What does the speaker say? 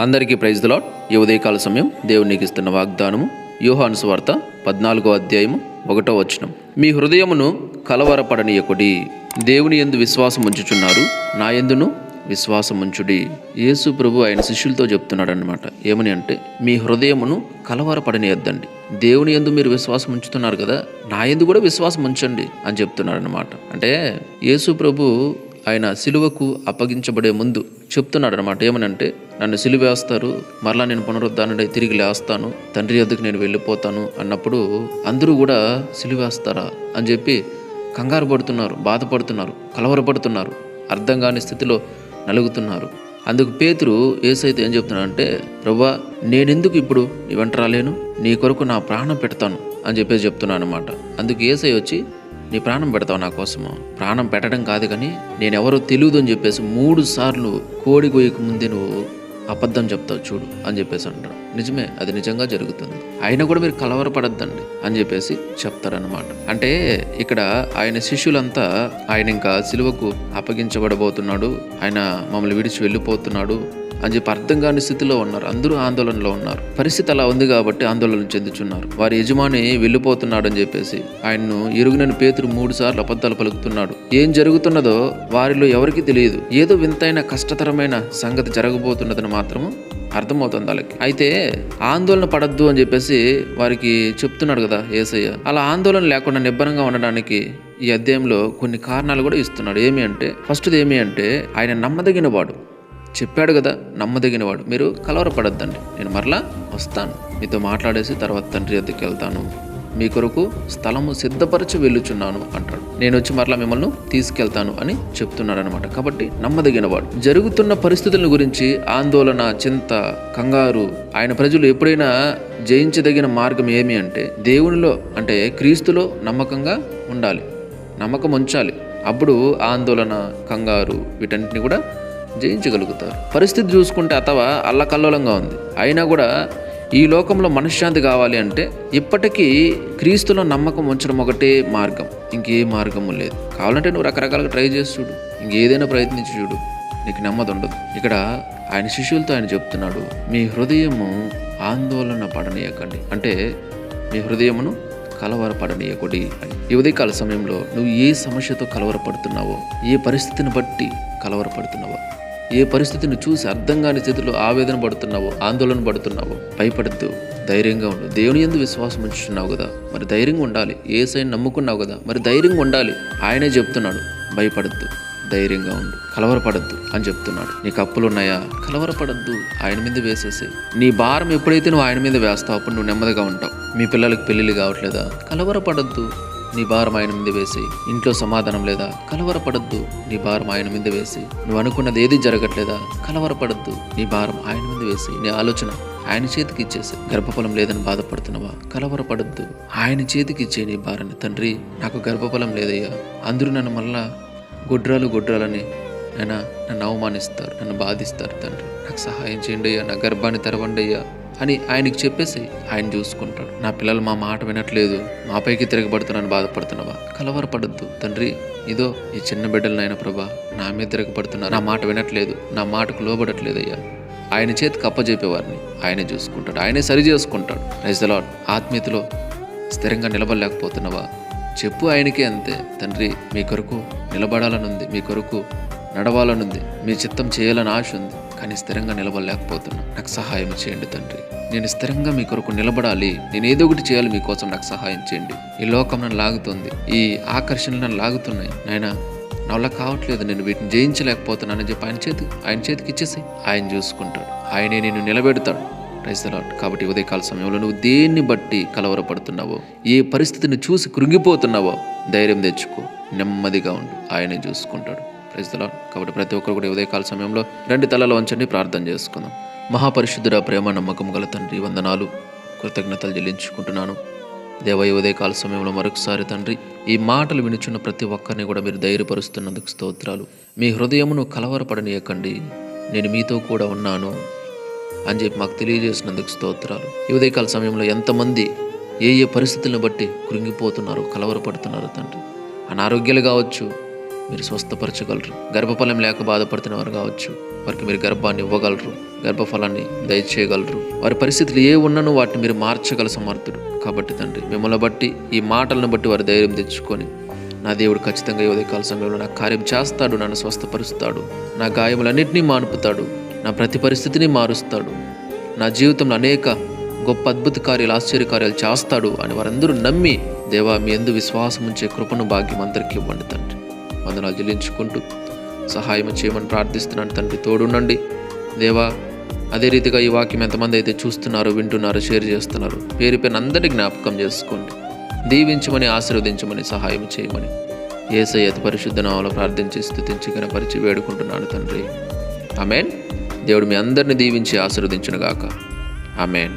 అందరికీ praise the lord. ఈ ఉదయకాల సమయం దేవుడు నీకు ఇస్తున్న వాగ్దానము యోహాను సువార్త 14వ అధ్యాయము 1వ వచనం. మీ హృదయమును కలవరపడనీయకుడి, దేవుని యందు విశ్వాసం ఉంచుచున్నారు, నా యందును విశ్వాసం ఉంచుడి. యేసు ప్రభు ఆయన శిష్యులతో చెప్తున్నాడు అన్నమాట. ఏమని అంటే, మీ హృదయమును కలవరపడనీయద్దండి, దేవుని యందు మీరు విశ్వాసం ఉంచుతున్నారు కదా, నా యందు కూడా విశ్వాసం ఉంచండి అని చెప్తున్నాడు అన్నమాట. అంటే యేసు ప్రభు ఆయన సిలువకు అప్పగించబడే ముందు చెప్తున్నాడు అనమాట. ఏమనంటే, నన్ను సిలువ వేస్తారు, మరలా నేను పునరుద్ధానుడై తిరిగి లేస్తాను, తండ్రి వద్దకు నేను వెళ్ళిపోతాను అన్నప్పుడు అందరూ కూడా సిలువ వేస్తారా అని చెప్పి కంగారు పడుతున్నారు, బాధపడుతున్నారు, కలవరపడుతున్నారు, అర్థం కాని స్థితిలో నలుగుతున్నారు. అందుకు పేతురు యేసైతే ఏం చెప్తున్నాడంటే, ప్రభువా, నేనెందుకు ఇప్పుడు నీ వెంట రాలేను, నీ కొరకు నా ప్రాణం పెడతాను అని చెప్పేసి చెప్తున్నాను అనమాట. అందుకు యేసై వచ్చి, నీ ప్రాణం పెడతావు నా కోసము? ప్రాణం పెట్టడం కాదు కానీ నేనెవరో తెలియదు అని చెప్పేసి 3 సార్లు కోడి గొయ్యకు ముందే నువ్వు అబద్ధం చెప్తావు చూడు అని చెప్పేసి అంటాడు. నిజమే, అది నిజంగా జరుగుతుంది. అయినా కూడా మీరు కలవరపడద్దండి అని చెప్పేసి చెప్తారనమాట. అంటే ఇక్కడ ఆయన శిష్యులంతా ఆయన ఇంకా సిలువకు అప్పగించబడబోతున్నాడు, ఆయన మమ్మల్ని విడిచి వెళ్ళిపోతున్నాడు అని చెప్పి అర్థం కాని స్థితిలో ఉన్నారు. అందరూ ఆందోళనలో ఉన్నారు. పరిస్థితి అలా ఉంది కాబట్టి ఆందోళన చెందుచున్నారు. వారి యజమాని వెళ్ళిపోతున్నాడు అని చెప్పేసి ఆయన్ను ఎరుగనని పేతురు 3 సార్లు అబద్ధాలు పలుకుతున్నాడు. ఏం జరుగుతున్నదో వారిలో ఎవరికి తెలియదు. ఏదో వింతైన కష్టతరమైన సంగతి జరగబోతున్నదని మాత్రము అర్థమవుతుంది వాళ్ళకి. అయితే ఆందోళన పడద్దు అని చెప్పేసి వారికి చెప్తున్నాడు కదా యేసయ్య. అలా ఆందోళన లేకుండా నిబ్బరంగా ఉండడానికి ఈ అధ్యాయంలో కొన్ని కారణాలు కూడా ఇస్తున్నాడు. ఏమి అంటే, ఫస్ట్ది ఏమి అంటే, ఆయన నమ్మదగిన వాడు. చెప్పాడు కదా, నమ్మదగినవాడు. మీరు కలవరపడద్దండి, నేను మరలా వస్తాను, మీతో మాట్లాడేసి తర్వాత తండ్రి వద్దకు వెళ్తాను, మీ కొరకు స్థలము సిద్ధపరచి వెళ్ళుచున్నాను అంటాడు. నేను వచ్చి మరలా మిమ్మల్ని తీసుకెళ్తాను అని చెప్తున్నాడు అనమాట. కాబట్టి నమ్మదగినవాడు. జరుగుతున్న పరిస్థితుల గురించి ఆందోళన, చింత, కంగారు ఆయన ప్రజలు ఎప్పుడైనా జయించదగిన మార్గం ఏమి అంటే, దేవునిలో అంటే క్రీస్తులో నమ్మకంగా ఉండాలి, నమ్మకం ఉంచాలి. అప్పుడు ఆందోళన, కంగారు వీటన్నిటిని కూడా జయించగలుగుతారు. పరిస్థితి చూసుకుంటే అథవా అల్లకల్లోలంగా ఉంది, అయినా కూడా ఈ లోకంలో మనశ్శాంతి కావాలి అంటే ఇప్పటికీ క్రీస్తులో నమ్మకం ఉంచడం ఒకటే మార్గం, ఇంకే మార్గము లేదు. కావాలంటే నువ్వు రకరకాలుగా ట్రై చేసి చూడు, ఇంకేదైనా ప్రయత్నించి చూడు, నీకు నెమ్మది ఉండదు. ఇక్కడ ఆయన శిష్యులతో ఆయన చెప్తున్నాడు, మీ హృదయము ఆందోళన పడనీయకండి, అంటే మీ హృదయమును కలవరపడనీయకుడి అని. ఈ ఉదయకాల సమయంలో నువ్వు ఏ సమస్యతో కలవరపడుతున్నావో, ఏ పరిస్థితిని బట్టి కలవరపడుతున్నావో, ఏ పరిస్థితిని చూసి అర్థం కాని స్థితిలో ఆవేదన పడుతున్నావో, ఆందోళన పడుతున్నావో, భయపడద్దు, ధైర్యంగా ఉండు. దేవుని యందు విశ్వాసం ఉంచుతున్నావు కదా, మరి ధైర్యంగా ఉండాలి. యేసయ్యను నమ్ముకున్నావు కదా, మరి ధైర్యంగా ఉండాలి. ఆయనే చెప్తున్నాడు, భయపడద్దు, ధైర్యంగా ఉండు, కలవరపడద్దు అని చెప్తున్నాడు. నీకు అప్పులు ఉన్నాయా? కలవరపడద్దు, ఆయన మీద వేసేసి. నీ భారం ఎప్పుడైతే నువ్వు ఆయన మీద వేస్తావు అప్పుడు నువ్వు నెమ్మదిగా ఉంటావు. మీ పిల్లలకు పెళ్ళిళ్ళు కావట్లేదా? కలవరపడద్దు, నీ భారం ఆయన మీద వేసి. ఇంట్లో సమాధానం లేదా? కలవరపడద్దు, నీ భారం ఆయన మీద వేసి. నువ్వు అనుకున్నది ఏది జరగట్లేదా? కలవరపడద్దు, నీ భారం ఆయన మీద వేసి. నీ ఆలోచన ఆయన చేతికి ఇచ్చేసి. గర్భఫలం లేదని బాధపడుతున్నావా? కలవరపడద్దు, ఆయన చేతికి ఇచ్చే నీ భారాన్ని. తండ్రి, నాకు గర్భఫలం లేదయ్యా, అందరూ నన్ను మళ్ళా గొడ్రాలని నన్ను అవమానిస్తారు, నన్ను బాధిస్తారు, తండ్రి నాకు సహాయం చేయండి అయ్యా, నా గర్భాన్ని తెరవండి అయ్యా అని ఆయనకి చెప్పేసి ఆయన చూసుకుంటాడు. నా పిల్లలు మా మాట వినట్లేదు, మాపైకి తిరగబడుతున్నాను, బాధపడుతున్నావా? కలవరపడద్దు, తండ్రి ఇదో ఈ చిన్న బిడ్డలు నాయన ప్రభా, నా మీద తిరగబడుతున్నా, నా మాట వినట్లేదు, నా మాటకు లోబడట్లేదయ్యా. ఆయన చేతికి అప్పజెప్పేవారిని ఆయనే చూసుకుంటాడు, ఆయనే సరి చేసుకుంటాడు. Praise the Lord. ఆత్మీయతలో స్థిరంగా నిలబడలేకపోతున్నావా? చెప్పు ఆయనకే అంతే. తండ్రి, మీ కొరకు నిలబడాలనుంది, మీ కొరకు నడవాలనుంది, మీ చిత్తం చేయాలని ఆశ ఉంది, కానీ స్థిరంగా నిలబడలేకపోతున్నా, నాకు సహాయం చేయండి తండ్రి. నేను స్థిరంగా మీ కొరకు నిలబడాలి, నేను ఏదో ఒకటి చేయాలి మీకోసం, నాకు సహాయం చేయండి. ఈ లోకం నన్ను లాగుతుంది, ఈ ఆకర్షణలు నన్ను లాగుతున్నాయి నాయన, నా వల్ల కావట్లేదు, నేను వీటిని జయించలేకపోతున్నానని చెప్పి ఆయన చేతికి ఇచ్చేసి ఆయన చూసుకుంటాడు, ఆయనే నేను నిలబెడతాడు. Praise the Lord. కాబట్టి ఉదయకాల సమయంలో నువ్వు దేన్ని బట్టి కలవరపడుతున్నావో, ఏ పరిస్థితిని చూసి కృంగిపోతున్నావో, ధైర్యం తెచ్చుకో, నెమ్మదిగా ఉండు, ఆయనే చూసుకుంటాడు. Praise the Lord. కాబట్టి ప్రతి ఒక్కరు కూడా ఉదయకాల సమయంలో 2 తలలో ఉంచండి, ప్రార్థన చేసుకుందాం. మహాపరిశుద్ధుడ, ప్రేమ నమ్మకం గల తండ్రి, వందనాలు, కృతజ్ఞతలు చెల్లించుకుంటున్నాను దేవ. ఈ ఉదయకాల సమయంలో మరొకసారి తండ్రి, ఈ మాటలు వినుచున్న ప్రతి ఒక్కరిని కూడా మీరు ధైర్యపరుస్తున్నందుకు స్తోత్రాలు. మీ హృదయమును కలవరపడనీయకండి, నేను మీతో కూడా ఉన్నాను అని చెప్పి మాకు తెలియజేసినందుకు స్తోత్రాలు. ఈ ఉదయకాల సమయంలో ఎంతమంది ఏ పరిస్థితులను బట్టి కృంగిపోతున్నారు, కలవరపడుతున్నారు తండ్రి. అనారోగ్యాలు కావచ్చు, మీరు స్వస్థపరచగలరు. గర్భఫలం లేక బాధపడుతున్న వారు కావచ్చు, వారికి మీరు గర్భాన్ని ఇవ్వగలరు, గర్భఫలాన్ని దయచేయగలరు. వారి పరిస్థితులు ఏ ఉన్నను వాటిని మీరు మార్చగల సమర్థుడు. కాబట్టి తండ్రి, మిమ్మల్ని బట్టి, ఈ మాటలను బట్టి వారు ధైర్యం తెచ్చుకొని, నా దేవుడు ఖచ్చితంగా ఈ ఉదయకాల సమయంలో నా కార్యం చేస్తాడు, నన్ను స్వస్థపరుస్తాడు, నా గాయములన్నింటినీ మానుపుతాడు, నా ప్రతి పరిస్థితిని మారుస్తాడు, నా జీవితంలో అనేక గొప్ప అద్భుత కార్యాలు, ఆశ్చర్య కార్యాలు చేస్తాడు అని వారందరూ నమ్మి, దేవా మీ యందు విశ్వాసం ఉంచే కృపను, భాగ్యం అందరికీ ఇవ్వండి తండ్రి. వందనాలు చెల్లించుకుంటూ సహాయం చేయమని ప్రార్థిస్తున్నాను తండ్రి. తోడుండండి దేవా. అదే రీతిగా ఈ వాక్యం ఎంతమంది అయితే చూస్తున్నారో, వింటున్నారో, షేర్ చేస్తున్నారో, పేరు పేరున అందరినీ జ్ఞాపకం చేసుకోండి. దీవించమని, ఆశీర్వదించమని, సహాయం చేయమని యేసయ్య అతి పరిశుద్ధ నామములో ప్రార్థించి, స్తుతించి, ఘనపరిచి వేడుకుంటున్నాను తండ్రి. ఆమేన్. దేవుడు మీ అందరిని దీవించి ఆశీర్వదించును గాక. ఆమేన్.